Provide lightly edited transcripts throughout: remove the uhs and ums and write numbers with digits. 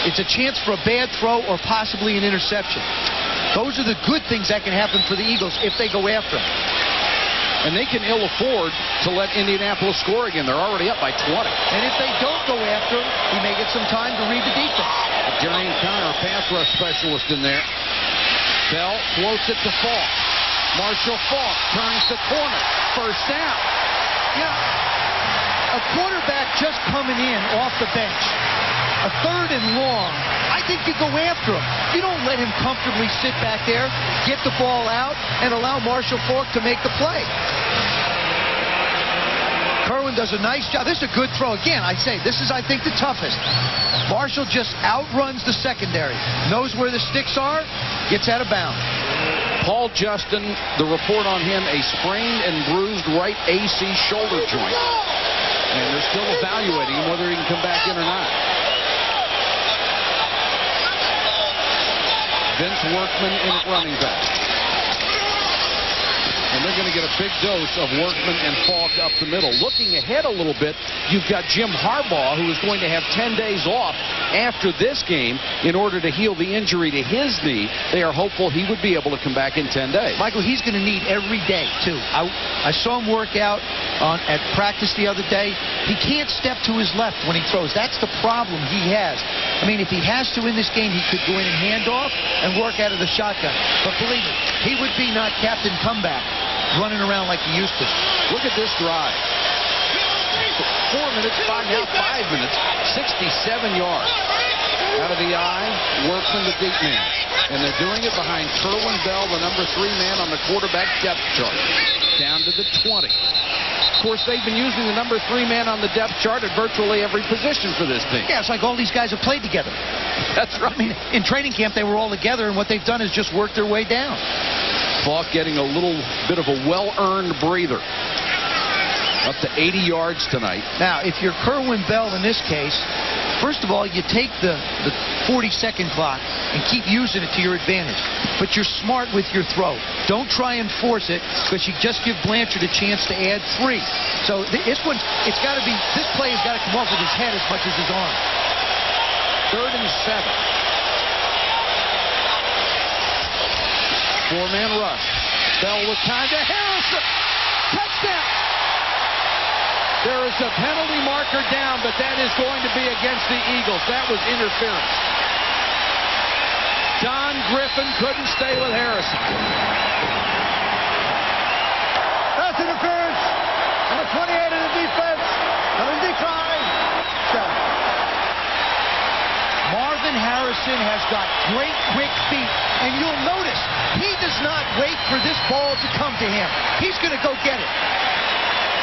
It's a chance for a bad throw or possibly an interception. Those are the good things that can happen for the Eagles if they go after him. And they can ill afford to let Indianapolis score again. They're already up by 20. And if they don't go after him, he may get some time to read the defense. Darian Connor, pass rush specialist in there. Bell floats it to Falk. Marshall Falk turns the corner. First down. Yeah, a quarterback just coming in off the bench, a 3rd and long, I think you go after him. You don't let him comfortably sit back there, get the ball out, and allow Marshall Falk to make the play. Kerwin does a nice job. This is a good throw. Again, I say, this is, I think, the toughest. Marshall just outruns the secondary, knows where the sticks are, gets out of bounds. Paul Justin, the report on him, a sprained and bruised right AC shoulder joint. And they're still evaluating whether he can come back in or not. Vince Workman in at running back. And they're going to get a big dose of Workman and Falk up the middle. Looking ahead a little bit, you've got Jim Harbaugh, who is going to have 10 days off after this game in order to heal the injury to his knee. They are hopeful he would be able to come back in 10 days. Michael, he's going to need every day, too. I saw him work out at practice the other day. He can't step to his left when he throws. That's the problem he has. I mean, if he has to in this game, he could go in and hand off and work out of the shotgun. But believe me, he would be not Captain Comeback running around like he used to. Look at this drive. 4 minutes, 5 minutes, 67 yards. Out of the eye, Workman the deep man. And they're doing it behind Kerwin Bell, the number 3 man on the quarterback depth chart. Down to the 20. Of course, they've been using the number 3 man on the depth chart at virtually every position for this team. Yeah, it's like all these guys have played together. That's right. I mean, in training camp, they were all together, and what they've done is just work their way down. Falk getting a little bit of a well-earned breather. Up to 80 yards tonight. Now, if you're Kerwin Bell in this case, first of all, you take the 40-second clock and keep using it to your advantage. But you're smart with your throw. Don't try and force it, because you just give Blanchard a chance to add 3. So this one, this play has got to come off with his head as much as his arm. 3rd and 7. 4-man rush. Bell with time to Harrison. Touchdown. There is a penalty marker down, but that is going to be against the Eagles. That was interference. Don Griffin couldn't stay with Harrison. That's interference. Number 28 in the defense. Number decline. Marvin Harrison has got great quick feet, and you'll notice he does not wait for this ball to come to him. He's going to go get it.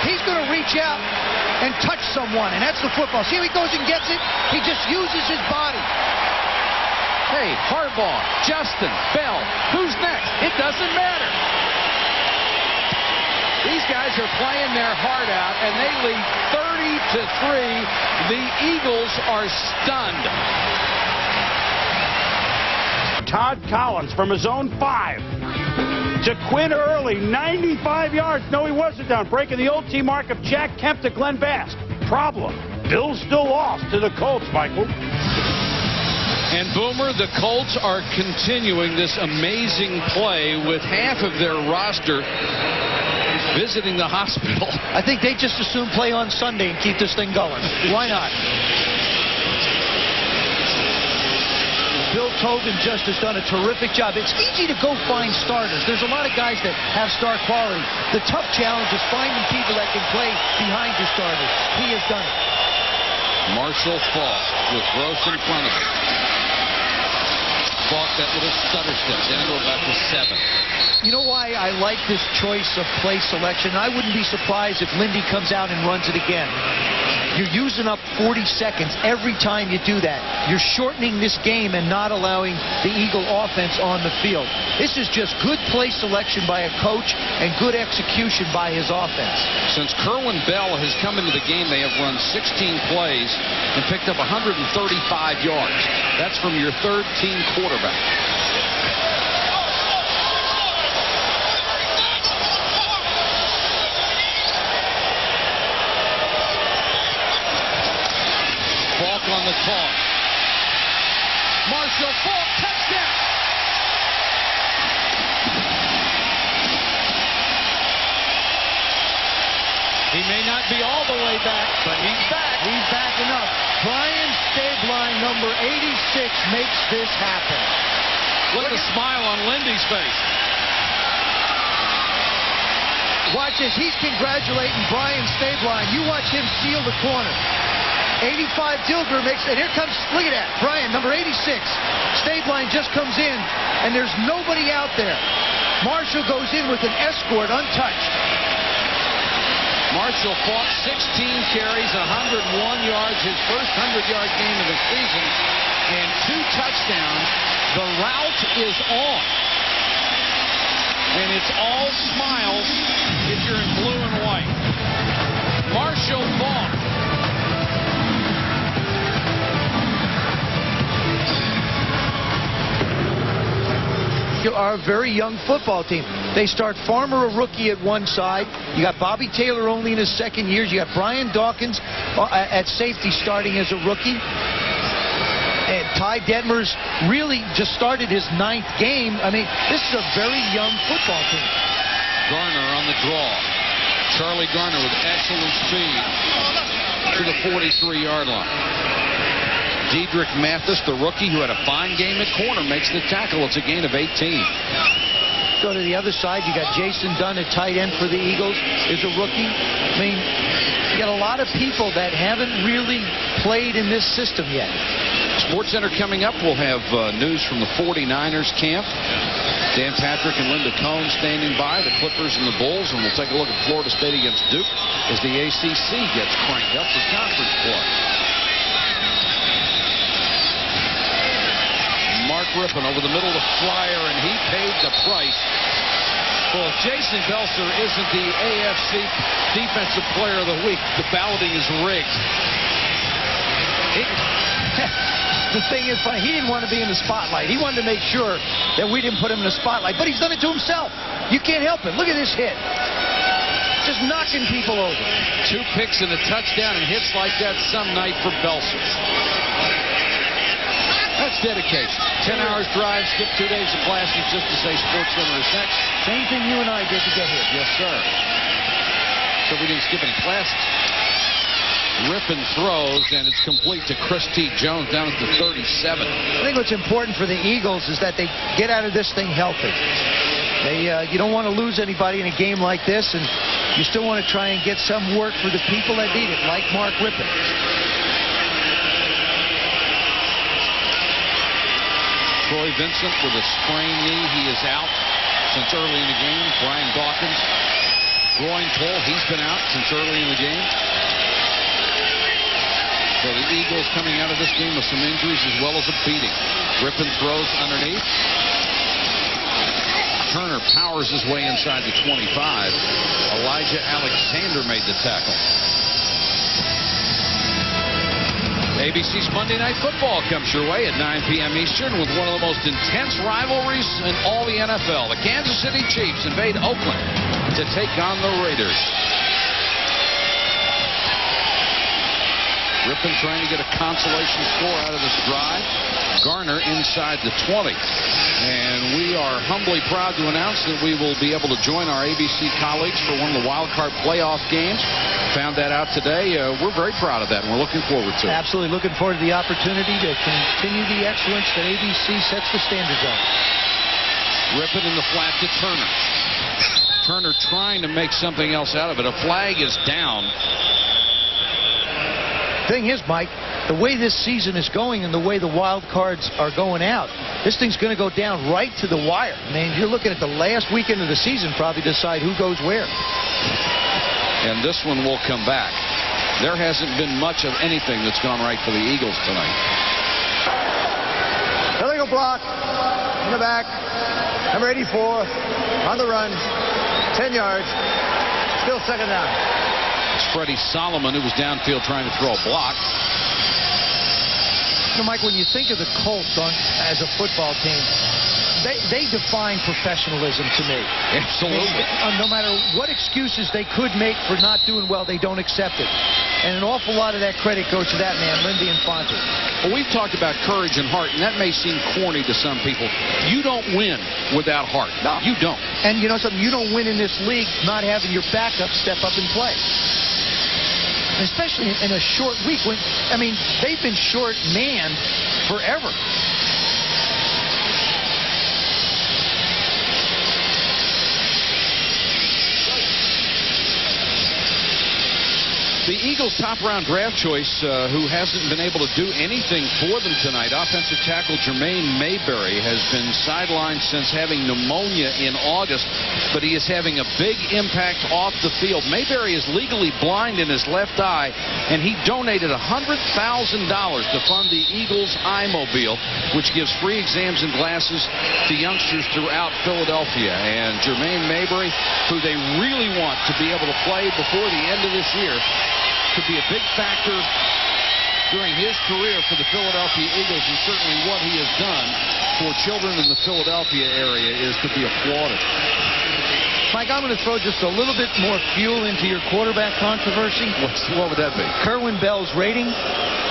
He's going to reach out and touch someone, and that's the football. See how he goes and gets it? He just uses his body. Hey, Harbaugh, Justin, Bell, who's next? It doesn't matter. These guys are playing their heart out, and they lead 30-3. The Eagles are stunned. Todd Collins from his own 5. To Quinn Early, 95 yards. No, he wasn't down. Breaking the old team mark of Jack Kemp to Glenn Bass. Problem, Bills still lost to the Colts, Michael. And Boomer, the Colts are continuing this amazing play with half of their roster visiting the hospital. I think they just as soon play on Sunday and keep this thing going. Why not? Bill Tobin just has done a terrific job. It's easy to go find starters. There's a lot of guys that have star quality. The tough challenge is finding people that can play behind your starters. He has done it. Marshall Falk with Gross in front of him. Falk, that little stutter step down to about the 7. You know why I like this choice of play selection? I wouldn't be surprised if Lindy comes out and runs it again. You're using up 40 seconds every time you do that. You're shortening this game and not allowing the Eagle offense on the field. This is just good play selection by a coach and good execution by his offense. Since Kerwin Bell has come into the game, they have run 16 plays and picked up 135 yards. That's from your 3rd-team quarterback. On the toss. Marshall Faulk, touchdown. He may not be all the way back, but he's back. He's back enough. Brian Stabline, number 86, makes this happen. Look at the smile on Lindy's face. Watch this. He's congratulating Brian Stabline. You watch him seal the corner. 85 Dilger makes, and here comes, look at that, Brian, number 86. Stabline just comes in, and there's nobody out there. Marshall goes in with an escort, untouched. Marshall Faulk, 16 carries, 101 yards, his first 100-yard game of the season, and 2 touchdowns. The route is on. And it's all smiles if you're in blue and white. Marshall Faulk. Our very young football team. They start Farmer, a rookie, at one side. You got Bobby Taylor only in his second year. You got Brian Dawkins at safety starting as a rookie. And Ty Detmer's really just started his 9th game. I mean, this is a very young football team. Garner on the draw. Charlie Garner with excellent speed to the 43-yard line. Dedrick Mathis, the rookie who had a fine game at corner, makes the tackle. It's a gain of 18. Go to the other side. You got Jason Dunn at tight end for the Eagles, is a rookie. I mean, you got a lot of people that haven't really played in this system yet. Sports Center coming up. We'll have news from the 49ers camp. Dan Patrick and Linda Cohn standing by, the Clippers and the Bulls, and we'll take a look at Florida State against Duke as the ACC gets cranked up for conference play. Mark Rippon over the middle of the flyer, and he paid the price. Well, if Jason Belser isn't the AFC Defensive Player of the Week, the balloting is rigged. The thing is, he didn't want to be in the spotlight. He wanted to make sure that we didn't put him in the spotlight, but he's done it to himself. You can't help it. Look at this hit. Just knocking people over. 2 picks and a touchdown, and hits like that some night for Belser. That's dedication. 10 hours drive, skip 2 days of classes just to say Sports Center is next. Same thing you and I did to get here. Yes, sir. So we didn't skip any classes. Rippon throws, and it's complete to Chris T. Jones down at the 37. I think what's important for the Eagles is that they get out of this thing healthy. You don't want to lose anybody in a game like this, and you still want to try and get some work for the people that need it, like Mark Rippon. Troy Vincent with a sprained knee. He is out since early in the game. Brian Dawkins, groin pull. He's been out since early in the game. So the Eagles coming out of this game with some injuries as well as a beating. Rippon throws underneath. Turner powers his way inside the 25. Elijah Alexander made the tackle. ABC's Monday Night Football comes your way at 9 p.m. Eastern with one of the most intense rivalries in all the NFL. The Kansas City Chiefs invade Oakland to take on the Raiders. Rippon trying to get a consolation score out of this drive. Garner inside the 20. And we are humbly proud to announce that we will be able to join our ABC colleagues for one of the wild card playoff games. Found that out today. We're very proud of that, and we're looking forward to it. Absolutely looking forward to the opportunity to continue the excellence that ABC sets the standards on. Rippon in the flat to Turner. Turner trying to make something else out of it. A flag is down. Thing is, Mike, the way this season is going and the way the wild cards are going out, this thing's going to go down right to the wire. I mean, you're looking at the last weekend of the season probably decide who goes where. And this one will come back. There hasn't been much of anything that's gone right for the Eagles tonight. Illegal block in the back. Number 84 on the run. 10 yards. Still second down. It's Freddie Solomon who was downfield trying to throw a block. You know, Mike, when you think of the Colts as a football team, they define professionalism to me. Absolutely. No matter what excuses they could make for not doing well, they don't accept it. And an awful lot of that credit goes to that man, Lindy Infante. Well, we've talked about courage and heart, and that may seem corny to some people. You don't win without heart. No. You don't. And you know something? You don't win in this league not having your backup step up and play. Especially in a short week. They've been short-manned forever. The Eagles' top-round draft choice, who hasn't been able to do anything for them tonight, offensive tackle Jermaine Mayberry, has been sidelined since having pneumonia in August, but he is having a big impact off the field. Mayberry is legally blind in his left eye, and he donated $100,000 to fund the Eagles' iMobile, which gives free exams and glasses to youngsters throughout Philadelphia. And Jermaine Mayberry, who they really want to be able to play before the end of this year, could be a big factor during his career for the Philadelphia Eagles, and certainly what he has done for children in the Philadelphia area is to be applauded. Mike, I'm going to throw just a little bit more fuel into your quarterback controversy. What would that be? Kerwin Bell's rating,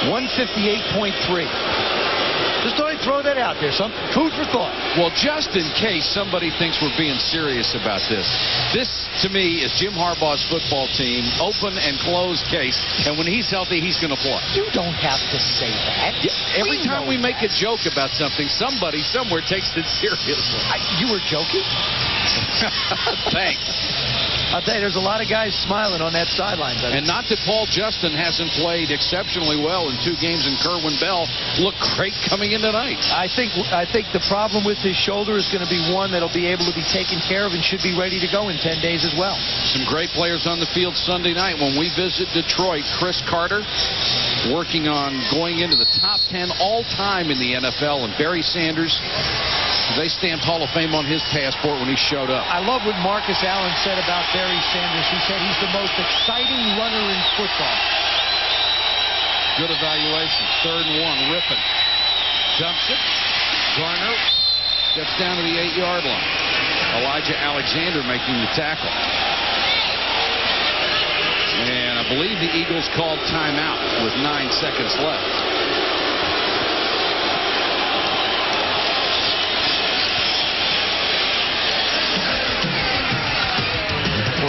158.3. Just thought I'd throw that out there. Some food for thought. Well, just in case somebody thinks we're being serious about this, to me, is Jim Harbaugh's football team, open and closed case, and when he's healthy, he's going to play. You don't have to say that. Yeah, every time we make a joke about something, somebody somewhere takes it seriously. You were joking? Thanks. I'll tell you, there's a lot of guys smiling on that sideline. And not that Paul Justin hasn't played exceptionally well in 2 games, and Kerwin Bell looked great coming in tonight. I think the problem with his shoulder is going to be one that'll be able to be taken care of and should be ready to go in 10 days as well. Some great players on the field Sunday night when we visit Detroit. Chris Carter working on going into the top 10 all-time in the NFL, and Barry Sanders, they stamped Hall of Fame on his passport when he showed up. I love what Marcus Allen said about Barry Sanders. He said he's the most exciting runner in football. Good evaluation. 3rd and 1. Rippon dumps it. Garner gets down to the 8-yard line. Elijah Alexander making the tackle. And I believe the Eagles called timeout with 9 seconds left.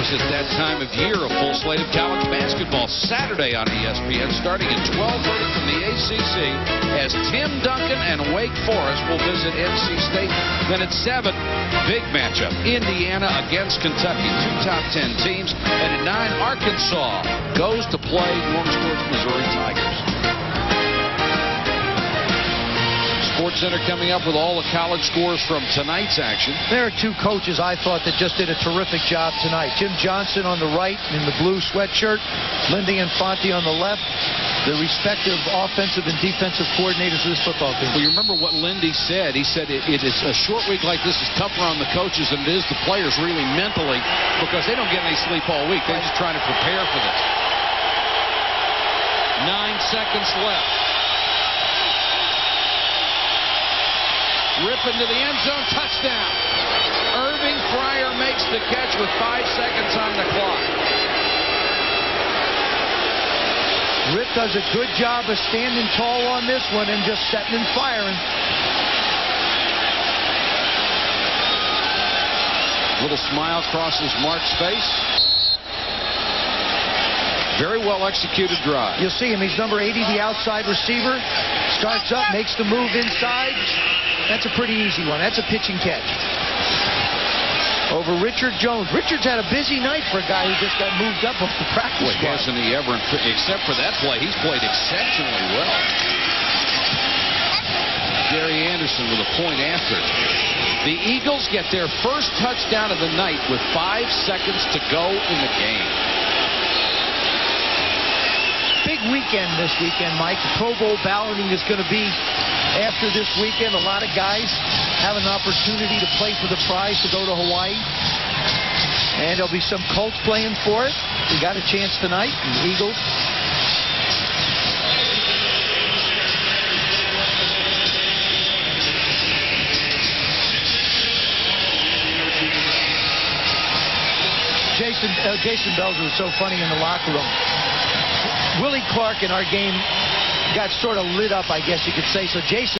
It's that time of year, a full slate of college basketball Saturday on ESPN, starting at 12:30 from the ACC as Tim Duncan and Wake Forest will visit NC State. Then at 7, big matchup, Indiana against Kentucky, 2 top 10 teams. And at 9, Arkansas goes to play Norman Stewart's Missouri Tigers. Sports Center coming up with all the college scores from tonight's action. There are 2 coaches I thought that just did a terrific job tonight. Jim Johnson on the right in the blue sweatshirt, Lindy Infante on the left, the respective offensive and defensive coordinators of this football team. Well, you remember what Lindy said. He said it is a short week like this is tougher on the coaches than it is the players really mentally, because they don't get any sleep all week. They're just trying to prepare for this. 9 seconds left. Rip into the end zone, touchdown. Irving Fryer makes the catch with 5 seconds on the clock. Rip does a good job of standing tall on this one and just setting and firing. Little smile crosses Mark's face. Very well executed drive. You'll see him. He's number 80, the outside receiver. Starts up, makes the move inside. That's a pretty easy one. That's a pitch and catch. Over Richard Jones. Richard's had a busy night for a guy who just got moved up off the practice squad. Hasn't he ever, except for that play, he's played exceptionally well. Gary Anderson with a point after. The Eagles get their first touchdown of the night with 5 seconds to go in the game. Big weekend this weekend, Mike. The Pro Bowl balloting is going to be after this weekend. A lot of guys have an opportunity to play for the prize to go to Hawaii. And there'll be some Colts playing for it. We got a chance tonight. The Eagles. Jason Belzer was so funny in the locker room. Willie Clark in our game got sort of lit up, I guess you could say. So Jason